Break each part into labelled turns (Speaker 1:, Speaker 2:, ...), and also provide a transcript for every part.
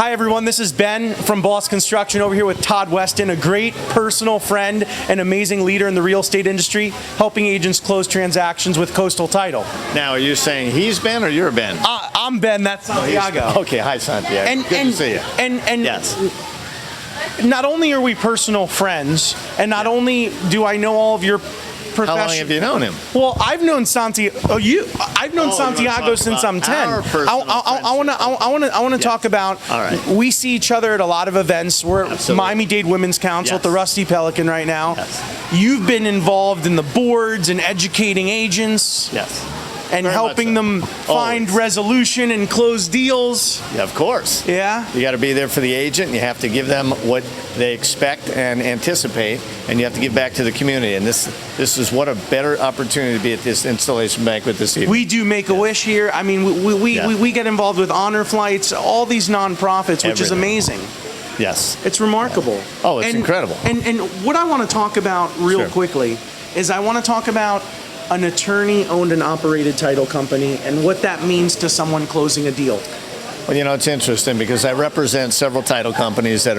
Speaker 1: Hi everyone, this is Ben from Boss Construction over here with Tod Weston, a great personal friend and amazing leader in the real estate industry, helping agents close transactions with Coastal Title.
Speaker 2: Now, are you saying he's Ben or you're Ben?
Speaker 1: I'm Ben, that's Santiago.
Speaker 2: Okay, hi Santiago. Good to see you.
Speaker 1: And
Speaker 2: yes.
Speaker 1: Not only are we personal friends, and not only do I know all of your
Speaker 2: How long have you known him?
Speaker 1: Well, I've known Santiago. I've known Santiago since I'm 10. I want to talk about.
Speaker 2: All right.
Speaker 1: We see each other at a lot of events. We're at
Speaker 2: Absolutely.
Speaker 1: Miami-Dade Women's Council at the Rusty Pelican right now.
Speaker 2: Yes.
Speaker 1: You've been involved in the boards and educating agents.
Speaker 2: Yes.
Speaker 1: And
Speaker 2: Very
Speaker 1: helping
Speaker 2: much so.
Speaker 1: them find
Speaker 2: Always.
Speaker 1: resolution and close deals.
Speaker 2: Yeah, of course.
Speaker 1: Yeah.
Speaker 2: You got to be there for the agent. You have to give them what they expect and anticipate, and you have to give back to the community. And this is what a better opportunity to be at this installation banquet this evening.
Speaker 1: We do Make-A-Wish here. I mean, we get involved with honor flights, all these nonprofits, which is amazing.
Speaker 2: Yes.
Speaker 1: It's remarkable.
Speaker 2: Yeah. Oh, it's incredible.
Speaker 1: And what I want to talk about real quickly is I want to talk about an attorney-owned and operated title company and what that means to someone closing a deal.
Speaker 2: Well, you know, it's interesting because I represent several title companies that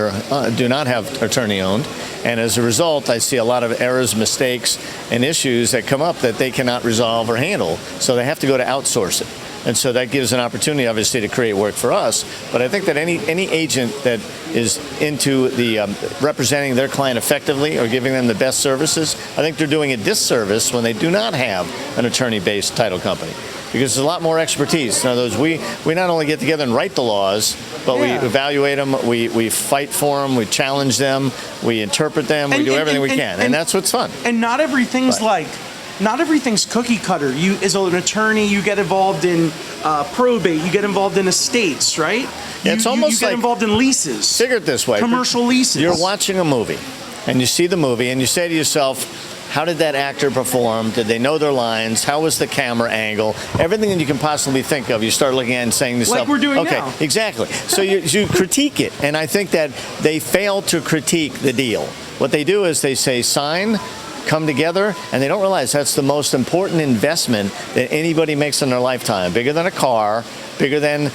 Speaker 2: do not have attorney-owned, and as a result, I see a lot of errors, mistakes, and issues that come up that they cannot resolve or handle, so they have to go to outsource it. And so that gives an opportunity, obviously, to create work for us. But I think that any agent that is into the representing their client effectively or giving them the best services, I think they're doing a disservice when they do not have an attorney-based title company. Because there's a lot more expertise. In other words, we not only get together and write the laws, but we evaluate them, we fight for them, we challenge them, we interpret them, we do everything we can. And that's what's fun.
Speaker 1: And not everything's not everything's cookie cutter. You, as an attorney, you get involved in probate, you get involved in estates, right?
Speaker 2: It's almost
Speaker 1: you get involved in leases.
Speaker 2: Figure it this way.
Speaker 1: Commercial leases.
Speaker 2: You're watching a movie, and you see the movie, and you say to yourself, how did that actor perform? Did they know their lines? How was the camera angle? Everything that you can possibly think of, you start looking at and saying to yourself,
Speaker 1: like we're doing now.
Speaker 2: Okay, exactly. So you critique it, and I think that they fail to critique the deal. What they do is they say, sign, come together, and they don't realize that's the most important investment that anybody makes in their lifetime. Bigger than a car, bigger than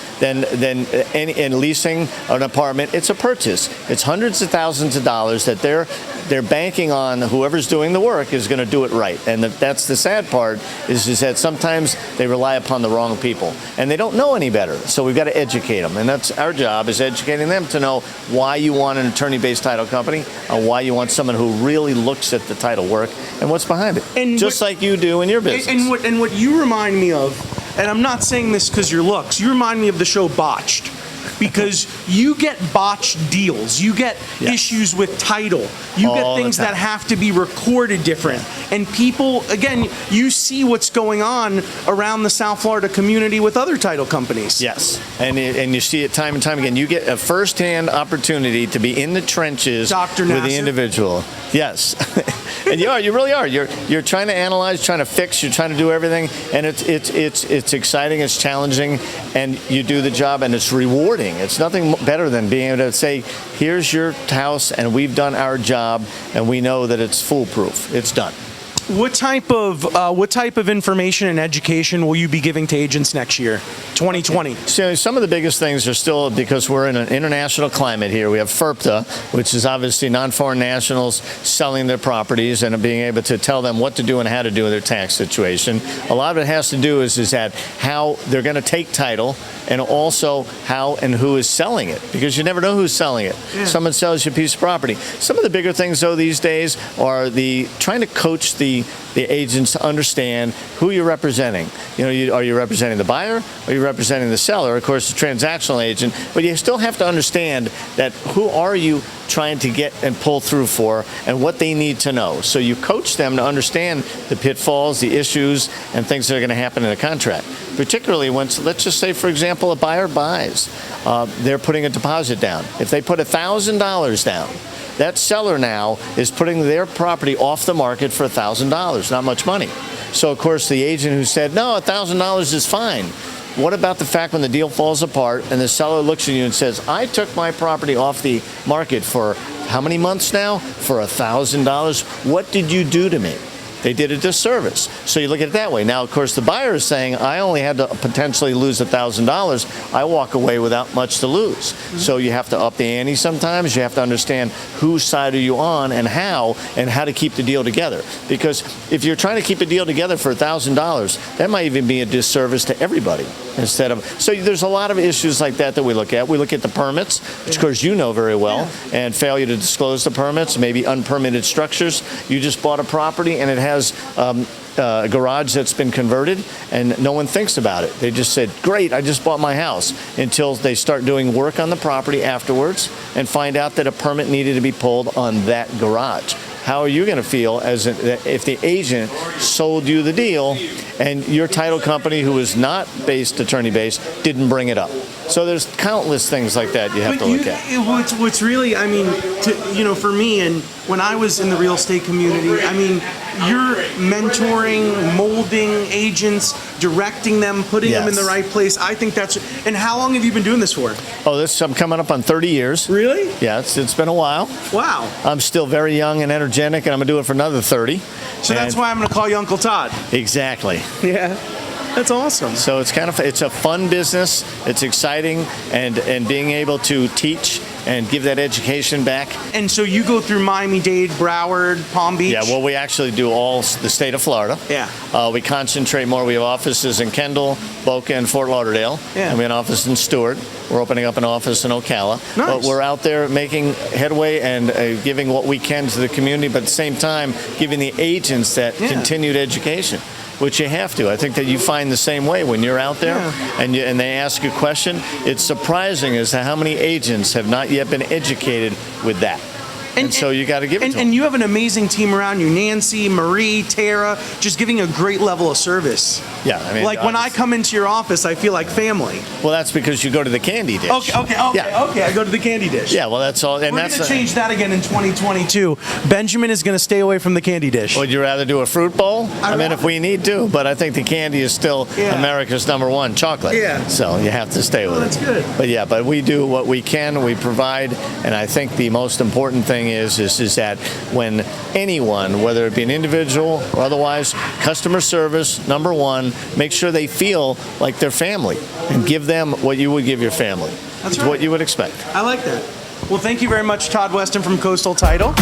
Speaker 2: leasing an apartment. It's a purchase. It's hundreds of thousands of dollars that they're banking on whoever's doing the work is going to do it right. And that's the sad part is that sometimes they rely upon the wrong people and they don't know any better. So we've got to educate them, and that's our job, is educating them to know why you want an attorney-based title company and why you want someone who really looks at the title work and what's behind it, and just like you do in your business.
Speaker 1: And what you remind me of, and I'm not saying this because your looks, you remind me of the show Botched. Because you get botched deals, you get issues with title, you get things that have to be recorded different. And people, again, you see what's going on around the South Florida community with other title companies.
Speaker 2: Yes, and you see it time and time again. You get a first-hand opportunity to be in the trenches with the individual. Yes. And you really are. You're trying to analyze, trying to fix, you're trying to do everything, and it's exciting, it's challenging, and you do the job, and it's rewarding. It's nothing better than being able to say, here's your house, and we've done our job, and we know that it's foolproof. It's done.
Speaker 1: What type of information and education will you be giving to agents next year, 2020?
Speaker 2: So some of the biggest things are still, because we're in an international climate here. We have FIRPTA, which is obviously non-foreign nationals selling their properties and being able to tell them what to do and how to do in their tax situation. A lot of it has to do is that how they're going to take title, and also how and who is selling it, because you never know who's selling it. Someone sells you a piece of property. Some of the bigger things, though, these days are trying to coach the agents to understand who you're representing. You know, are you representing the buyer? Are you representing the seller? Of course, the transactional agent. But you still have to understand that who are you trying to get and pull through for, and what they need to know. So you coach them to understand the pitfalls, the issues, and things that are going to happen in a contract. Particularly once, let's just say, for example, a buyer buys. They're putting a deposit down. If they put $1,000 down, that seller now is putting their property off the market for $1,000, not much money. So, of course, the agent who said, no, $1,000 is fine. What about the fact when the deal falls apart and the seller looks at you and says, I took my property off the market for how many months now? For $1,000. What did you do to me? they did a disservice. So you look at it that way. Now, of course, the buyer is saying, I only had to potentially lose $1,000. I walk away without much to lose. So you have to up the ante sometimes. You have to understand whose side are you on and how to keep the deal together. Because if you're trying to keep a deal together for $1,000, that might even be a disservice to everybody. So there's a lot of issues like that we look at. We look at the permits, which of course you know very well, and failure to disclose the permits, maybe unpermitted structures. You just bought a property and it has a garage that's been converted and no one thinks about it. They just said, great, I just bought my house, until they start doing work on the property afterwards and find out that a permit needed to be pulled on that garage. How are you going to feel if the agent sold you the deal and your title company, who is not attorney-based, didn't bring it up? So there's countless things like that you have to look at.
Speaker 1: What's really, I mean, for me, and when I was in the real estate community, I mean, you're mentoring, molding agents, directing them, putting them in the right place. I think that's. And how long have you been doing this for?
Speaker 2: Oh, I'm coming up on 30 years.
Speaker 1: Really?
Speaker 2: Yeah, it's been a while.
Speaker 1: Wow.
Speaker 2: I'm still very young and energetic, and I'm going to do it for another 30.
Speaker 1: So that's why I'm going to call you Uncle Todd.
Speaker 2: Exactly.
Speaker 1: Yeah. That's awesome.
Speaker 2: So it's a fun business. It's exciting, and being able to teach and give that education back.
Speaker 1: And so you go through Miami-Dade, Broward, Palm Beach?
Speaker 2: Yeah, well, we actually do all the state of Florida.
Speaker 1: Yeah.
Speaker 2: We concentrate more. We have offices in Kendall, Boca, and Fort Lauderdale.
Speaker 1: Yeah.
Speaker 2: And we have an office in Stewart. We're opening up an office in Ocala.
Speaker 1: Nice.
Speaker 2: But we're out there making headway and giving what we can to the community, but at the same time giving the agents that continued education, which you have to. I think that you find the same way when you're out there and they ask a question. It's surprising as to how many agents have not yet been educated with that. And so you got to give it to them.
Speaker 1: And you have an amazing team around you, Nancy, Marie, Tara, just giving a great level of service.
Speaker 2: Yeah, I mean,
Speaker 1: like when I come into your office, I feel like family.
Speaker 2: Well, that's because you go to the candy dish.
Speaker 1: Okay. I go to the candy dish.
Speaker 2: Yeah, well, that's all. And
Speaker 1: we're going to change that again in 2022. Benjamin is going to stay away from the candy dish.
Speaker 2: Would you rather do a fruit bowl? I mean, if we need to, but I think the candy is still America's #1 chocolate.
Speaker 1: Yeah.
Speaker 2: So you have to stay with it.
Speaker 1: That's good.
Speaker 2: But we do what we can. We provide, and I think the most important thing is that when anyone, whether it be an individual or otherwise, customer service, #1, make sure they feel like they're family and give them what you would give your family.
Speaker 1: That's right.
Speaker 2: What you would expect.
Speaker 1: I like that. Well, thank you very much, Tod Weston from Coastal Title.